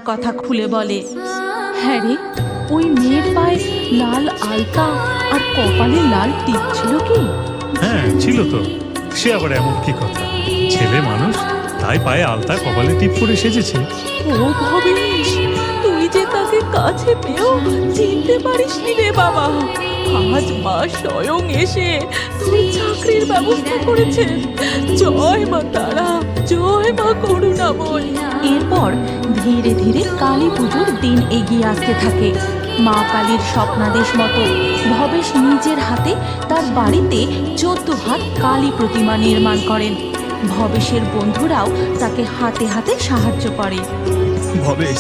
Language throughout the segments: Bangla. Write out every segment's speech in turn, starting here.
কথা খুলে বলে। হ্যাঁ রে, ওই মেয়ের পায়ে লাল আলতা আর কপালে লাল টিপ ছিল কি? হ্যাঁ ছিল তো। সে আবার এমন কি কথা, ছেলে মানুষ তাই পায়ে আলতা কপালে টিপ করে সেজেছে। ও ভবেশ, তুই যে তাকে কাছে পেয়েও চিনতে পারিসনি রে বাবা। আজ মা স্বয়ং এসে তুই চাকরির ব্যবস্থা করেছেন। জয় মা তারা, জয় মা করুণাময়ী। এরপর ধীরে ধীরে কালী পুজোর দিন এগিয়ে আসতে থাকে। মা কালীর স্বপ্নাদেশ মতো ভবেশ নিজের হাতে তার বাড়িতে 14 হাত কালী প্রতিমা নির্মাণ করেন। ভবেশের বন্ধুরাও তাকে হাতে হাতে সাহায্য করে। ভবেশ,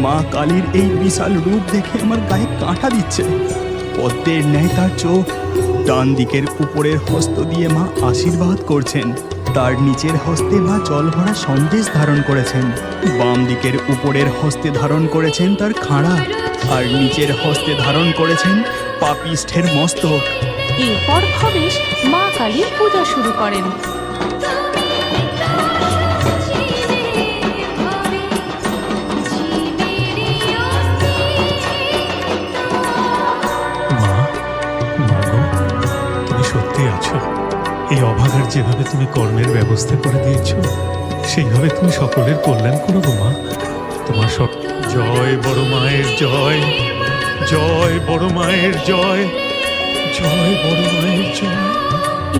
মা কালীর এই বিশাল রূপ দেখে আমার গায়ে কাঁটা দিচ্ছে। পদ্মের ন্যায় তার চোখ। ডান দিকের উপরের হস্ত দিয়ে মা আশীর্বাদ করছেন, তার নিচের হস্তে মা জল ভরা সন্দেশ ধারণ করেছেন। বাম দিকের উপরের হস্তে ধারণ করেছেন তার খাড়া, আর নিচের হস্তে ধারণ করেছেন পাপিষ্ঠের মস্তক। এরপর ভবেশ মা কালীর পূজা শুরু করেন। মা, মাগো, তুমি সত্যি আছো। এই অভাগার যেভাবে তুমি কর্মের ব্যবস্থা করে দিয়েছো, সেইভাবে তুমি সকলের কল্যাণ করো গো মা। তোমার সব জয় বড় মায়ের জয়, জয় বড় মায়ের জয়, জয় বড় মায়ের জয়।